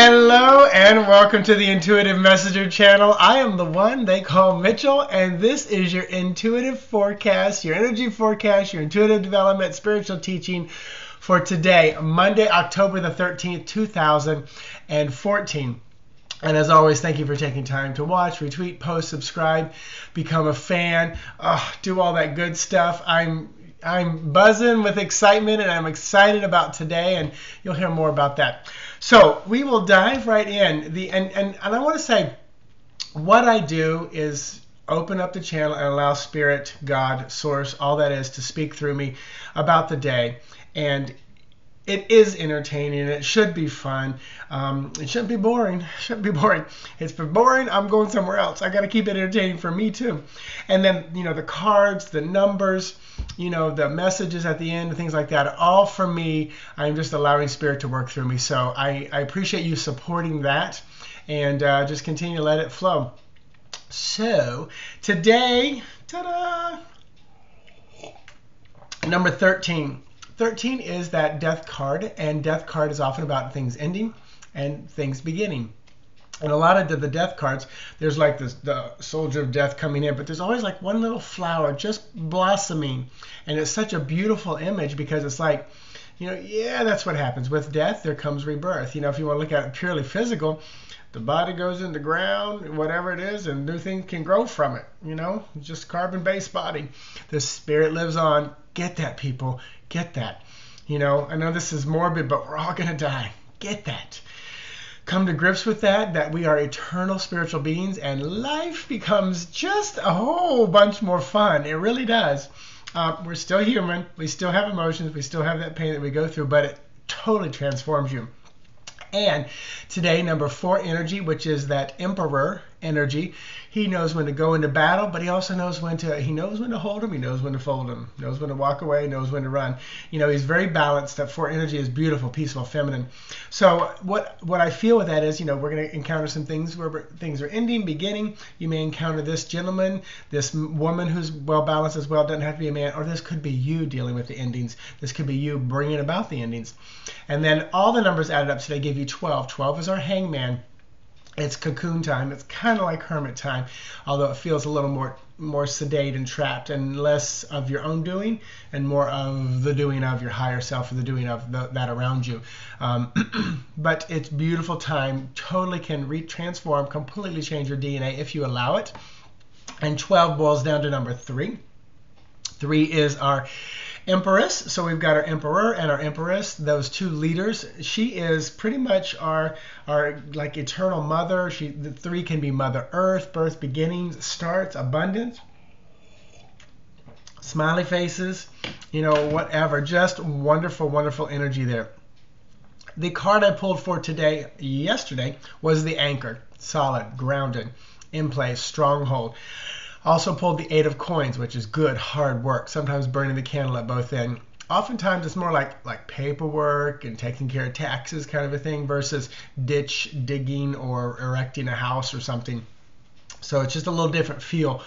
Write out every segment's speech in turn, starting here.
Hello and welcome to the Intuitive Messenger channel. I am the one they call Mitchell, and this is your intuitive forecast, your energy forecast, your intuitive development, spiritual teaching for today, Monday, October the 13th, 2014. And as always, thank you for taking time to watch, retweet, post, subscribe, become a fan, do all that good stuff. I'm buzzing with excitement, and I'm excited about today, and you'll hear more about that. So we will dive right in. And I want to say, what I do is open up the channel and allow Spirit, God, Source, all that is, to speak through me about the day. And it is entertaining, and it should be fun. It shouldn't be boring. It shouldn't be boring. If it's boring, I'm going somewhere else. I got to keep it entertaining for me too. And then, the cards, the numbers, the messages at the end, things like that, all for me. I'm just allowing Spirit to work through me. So I appreciate you supporting that, and just continue to let it flow. So today, ta-da, number 13. 13 is that death card, and death card is often about things ending and things beginning. And a lot of the death cards, there's like the soldier of death coming in, but there's always like one little flower just blossoming. And it's such a beautiful image because it's like, yeah, that's what happens. With death, there comes rebirth. If you want to look at it purely physical, the body goes in the ground, whatever it is, and new things can grow from it. Just carbon-based body. The spirit lives on. Get that, people. Get that. I know this is morbid, but we're all going to die. Get that. Come to grips with that we are eternal spiritual beings, and life becomes just a whole bunch more fun. It really does. We're still human. We still have emotions. We still have that pain that we go through, but it totally transforms you. And today, number 4 energy, which is that Emperor energy. He knows when to go into battle, but he also knows when to hold him, he knows when to fold him, knows when to walk away, knows when to run. He's very balanced. That 4 energy is beautiful, peaceful, feminine. So what I feel with that is, we're going to encounter some things where things are ending, beginning. You may encounter this gentleman, this woman who's well balanced as well. Doesn't have to be a man, or this could be you dealing with the endings. This could be you bringing about the endings. And then all the numbers added up today give you 12. 12 is our hangman. It's cocoon time. It's kind of like hermit time, although it feels a little more sedate and trapped, and less of your own doing and more of the doing of your higher self, or the doing of that around you. But it's beautiful time. Totally can transform, completely change your DNA if you allow it. And 12 boils down to number 3. 3 is our Empress. So we've got our Emperor and our Empress, those 2 leaders. She is pretty much our like eternal mother. The 3 can be Mother Earth, birth, beginnings, starts, abundance, smiley faces, whatever. Just wonderful, wonderful energy there. The card I pulled for yesterday was the Anchor. Solid, grounded, in place, stronghold. Also pulled the 8 of coins, which is good, hard work, sometimes burning the candle at both ends. Oftentimes it's more like paperwork and taking care of taxes kind of a thing versus ditch digging or erecting a house or something. So it's just a little different feel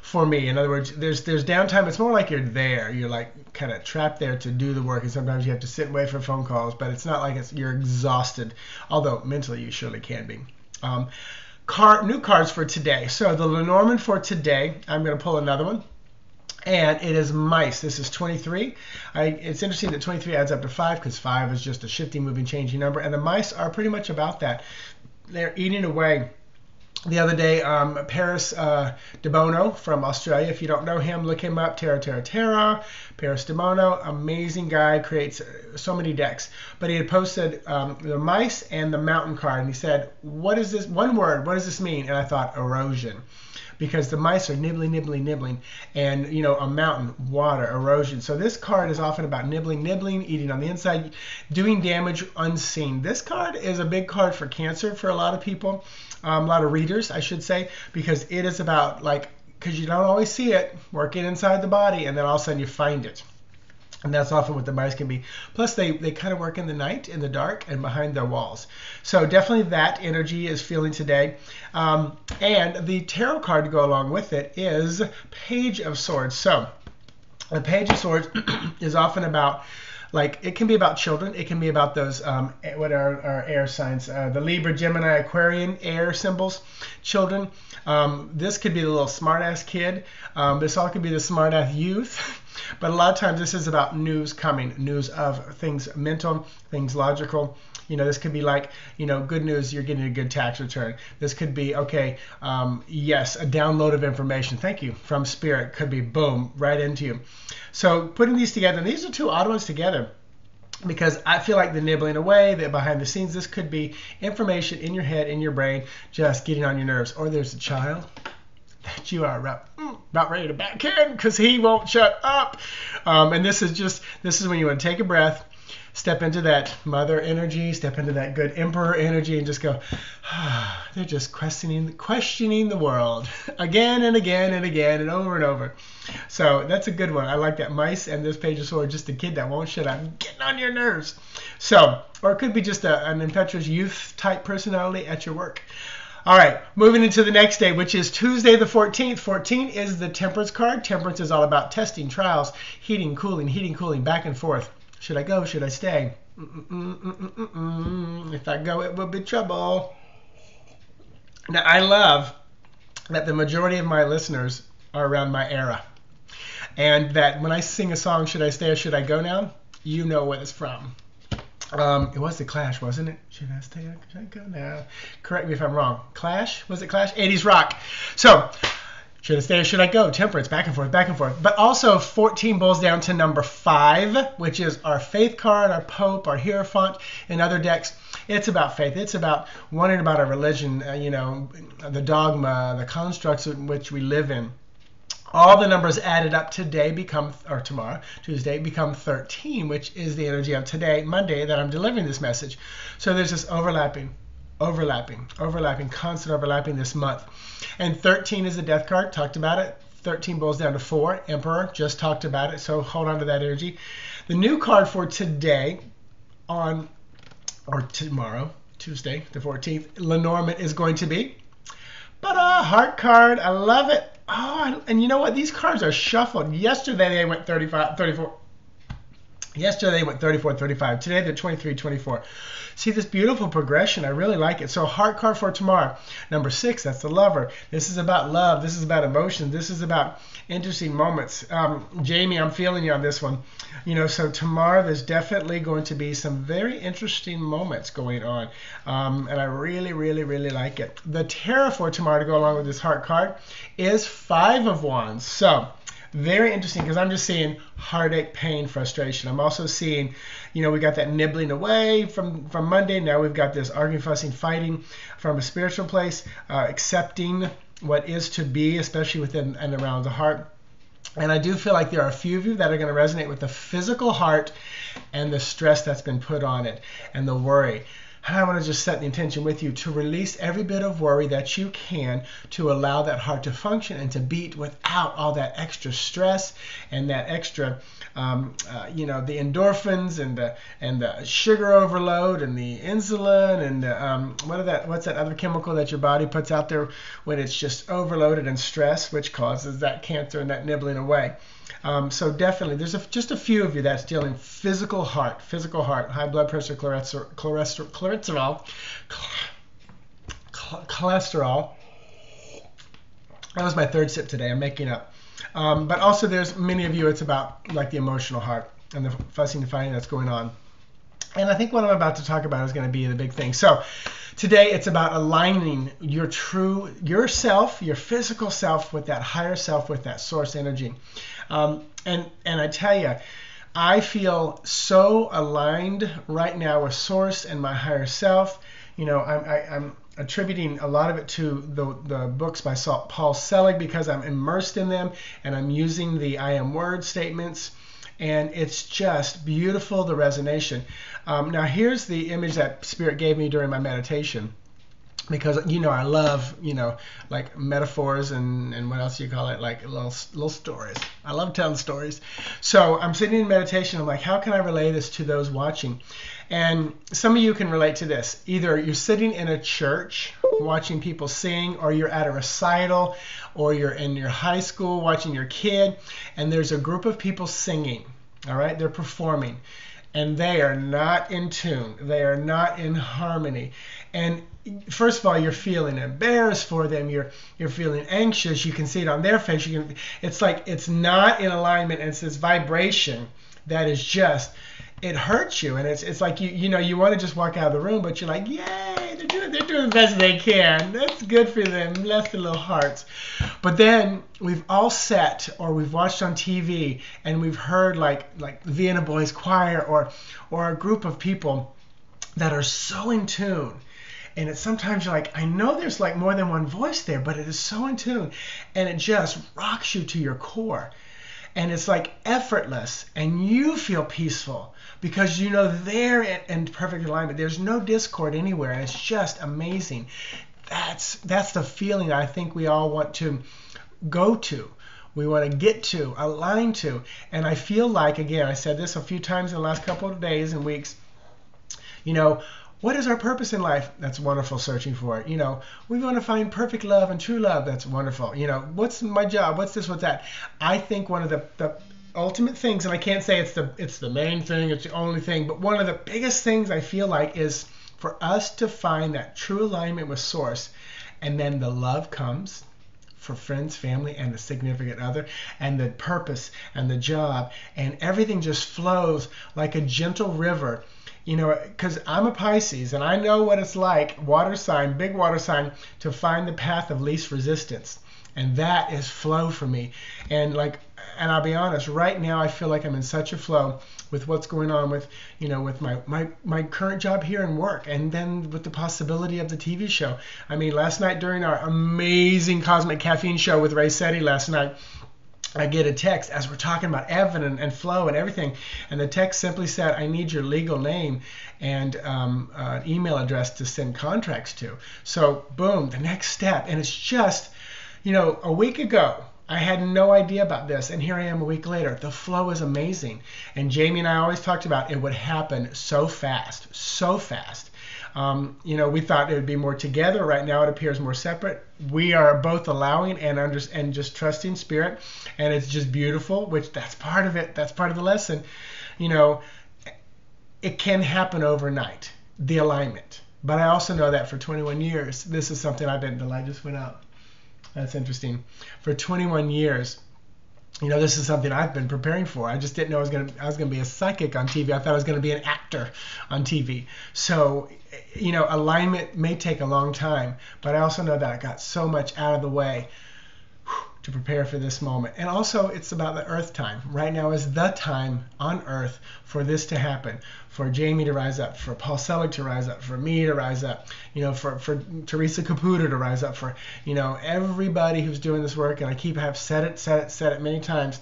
for me. In other words, there's downtime. It's more like you're there. You're like kind of trapped there to do the work, and sometimes you have to sit and wait for phone calls, but it's not like you're exhausted, although mentally you surely can be. New cards for today. So the Lenormand for today, I'm going to pull another one, and it is mice. This is 23. It's interesting that 23 adds up to 5 because 5 is just a shifting, moving, changing number, and the mice are pretty much about that. They're eating away. The other day, Paris de Bono from Australia. If you don't know him, look him up. Terra. Paris de Bono, amazing guy, creates so many decks. But he had posted the mice and the mountain card, and he said, "What is this? One word. What does this mean?" And I thought, erosion. Because the mice are nibbling, and a mountain, water, erosion. So this card is often about nibbling, eating on the inside, doing damage unseen. This card is a big card for Cancer for a lot of people, a lot of readers, I should say, because it is about because you don't always see it, working inside the body, and then all of a sudden you find it. And that's often what the mice can be. Plus, they kind of work in the night, in the dark, and behind their walls. So definitely that energy is feeling today. And the tarot card to go along with it is Page of Swords. So the Page of Swords is often about Like it can be about children. It can be about those what are our air signs, the Libra, Gemini, Aquarian air symbols, children. This could be the little smart-ass kid. This all could be the smart-ass youth. But a lot of times this is about news coming, news of things mental, things logical. This could be like, good news, you're getting a good tax return. This could be, okay, yes, a download of information. Thank you. From Spirit. Could be, boom, right into you. So putting these together, and these are two odd ones together, because I feel like the nibbling away, the behind the scenes, this could be information in your head, in your brain, just getting on your nerves. Or there's a child that you are about ready to backhand because he won't shut up. And this is when you want to take a breath, step into that mother energy, step into that good emperor energy, and just go, they're just questioning the world again and again and again and over. So that's a good one. I like that. Mice and this page of swords, just a kid that won't shut up, getting on your nerves. So, or it could be just an impetuous youth type personality at your work. All right, moving into the next day, which is Tuesday the 14th. 14 is the Temperance card. Temperance is all about testing, trials, heating, cooling, back and forth. Should I go? Should I stay? If I go, it will be trouble. Now, I love that the majority of my listeners are around my era. And that when I sing a song, should I stay or should I go now? You know what it's from. It was the Clash, wasn't it? Should I stay or should I go now? Correct me if I'm wrong. Clash? Was it Clash? 80s rock. So, should I stay or should I go? Temperance, back and forth, back and forth. But also 14 boils down to number 5, which is our faith card, our Pope, our Hierophant, and other decks. It's about faith. It's about wondering about our religion, the dogma, the constructs in which we live in. All the numbers added up tomorrow, Tuesday, become 13, which is the energy of today, Monday, that I'm delivering this message. So there's this overlapping, constant overlapping this month. And 13 is the death card, talked about it. 13 boils down to 4, Emperor, just talked about it, so hold on to that energy. The new card for today, tomorrow, Tuesday, the 14th, Lenormand is going to be, but a heart card, I love it. Oh, and you know what? These cards are shuffled. Yesterday they went 34. Yesterday they went 34, 35. Today they're 23, 24. See this beautiful progression. I really like it. So heart card for tomorrow. Number 6, that's the Lover. This is about love. This is about emotion. This is about interesting moments. Jamie, I'm feeling you on this one. So tomorrow there's definitely going to be some very interesting moments going on. And I really, really, really like it. The Tarot for tomorrow to go along with this heart card is 5 of Wands. So very interesting, because I'm just seeing heartache, pain, frustration. I'm also seeing, we got that nibbling away from Monday. Now we've got this arguing, fussing, fighting from a spiritual place, accepting what is to be, especially within and around the heart. And I do feel like there are a few of you that are going to resonate with the physical heart and the stress that's been put on it and the worry. And I want to just set the intention with you to release every bit of worry that you can, to allow that heart to function and to beat without all that extra stress and that extra, the endorphins and the sugar overload and the insulin and what's that other chemical that your body puts out there when it's just overloaded and stress, which causes that cancer and that nibbling away. So definitely, there's just a few of you that's dealing physical heart, high blood pressure, cholesterol. That was my 3rd sip today. I'm making up. But also, there's many of you, it's about like the emotional heart and the fussing and fighting that's going on. And I think what I'm about to talk about is going to be the big thing. So today it's about aligning your yourself, your physical self, with that higher self, with that source energy. And I tell you, I feel so aligned right now with source and my higher self. I'm attributing a lot of it to the books by Paul Selig, because I'm immersed in them and I'm using the I am word statements. And it's just beautiful, the resonation. Now here's the image that Spirit gave me during my meditation, because I love like metaphors and what else do you call it, like little stories. I love telling stories. So I'm sitting in meditation. I'm like, how can I relay this to those watching? And some of you can relate to this. Either you're sitting in a church watching people sing, or you're at a recital, or you're in your high school watching your kid, and there's a group of people singing. All right, they're performing. and they are not in tune. They are not in harmony. And first of all, you're feeling embarrassed for them. You're feeling anxious. You can see it on their face. It's like it's not in alignment, and it's this vibration that is just, it hurts you. And it's like you want to just walk out of the room, but you're like, yay, they're doing the best they can. That's good for them. Bless their little hearts. But then we've all sat or we've watched on TV and we've heard like the Vienna Boys Choir or a group of people that are so in tune. And it's sometimes you're like, I know there's like more than one voice there, but it is so in tune. And it just rocks you to your core. And it's like effortless, and you feel peaceful because you know they're in perfect alignment. There's no discord anywhere, and it's just amazing. That's the feeling I think we all want to go to. We want to get to, align to. And I feel like, again, I said this a few times in the last couple of days and weeks, what is our purpose in life? That's wonderful, searching for it. We want to find perfect love and true love. That's wonderful. What's my job? What's this? What's that? I think one of the ultimate things, and I can't say it's the main thing, it's the only thing, but one of the biggest things I feel like is for us to find that true alignment with Source, and then the love comes for friends, family, and the significant other, and the purpose and the job, and everything just flows like a gentle river. Because I'm a Pisces, and I know what it's like, water sign, big water sign, to find the path of least resistance. And that is flow for me. And I'll be honest, right now I feel like I'm in such a flow with what's going on with my current job here and work, and then with the possibility of the TV show. I mean, last night during our amazing Cosmic Caffeine show with Ray Setti last night, I get a text as we're talking about Evan and flow and everything, and the text simply said, I need your legal name and an email address to send contracts to. So boom, the next step. And it's just, a week ago, I had no idea about this, and here I am a week later. The flow is amazing. And Jamie and I always talked about it would happen so fast, so fast. We thought it would be more together. Right now it appears more separate. We are both allowing and just trusting Spirit, and it's just beautiful, which that's part of it. That's part of the lesson. It can happen overnight, the alignment. But I also know that for 21 years, this is something the light just went out. That's interesting. For 21 years, this is something I've been preparing for. I just didn't know I was going to be a psychic on TV. I thought I was going to be an actor on TV. So, alignment may take a long time, but I also know that I got so much out of the way to prepare for this moment. And also, it's about the Earth time. Right now is the time on Earth for this to happen, for Jamie to rise up, for Paul Selig to rise up, for me to rise up, for Teresa Caputo to rise up, for, everybody who's doing this work. And I have said it many times.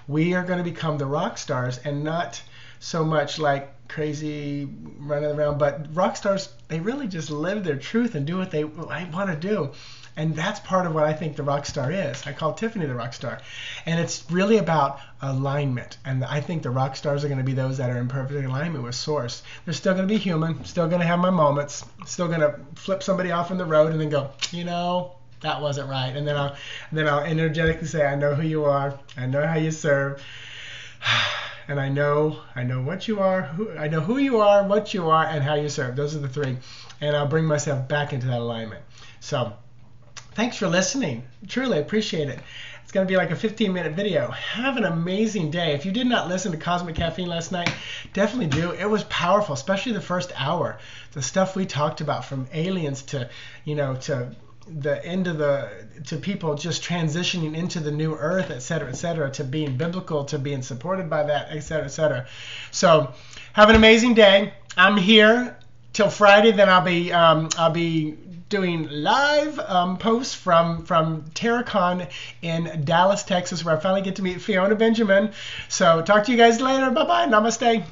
We are going to become the rock stars, and not so much like crazy running around, but rock stars, they really just live their truth and do what they want to do. And that's part of what I think the rock star is. I call Tiffany the rock star. And it's really about alignment. And I think the rock stars are going to be those that are in perfect alignment with Source. They're still going to be human, still going to have my moments, still going to flip somebody off in the road and then go, that wasn't right. And then I'll energetically say, I know who you are. I know how you serve. And I know what you are. I know who you are, what you are, and how you serve. Those are the three. And I'll bring myself back into that alignment. So thanks for listening. Truly appreciate it. It's going to be like a 15-minute video. Have an amazing day. If you did not listen to Cosmic Caffeine last night, definitely do. It was powerful, especially the first hour. The stuff we talked about, from aliens to, to the end of to people just transitioning into the new earth, et cetera, to being biblical, to being supported by that, et cetera, et cetera. So have an amazing day. I'm here till Friday. Then I'll be doing live posts from TerraCon in Dallas, Texas, where I finally get to meet Fiona Benjamin. So talk to you guys later. Bye-bye. Namaste.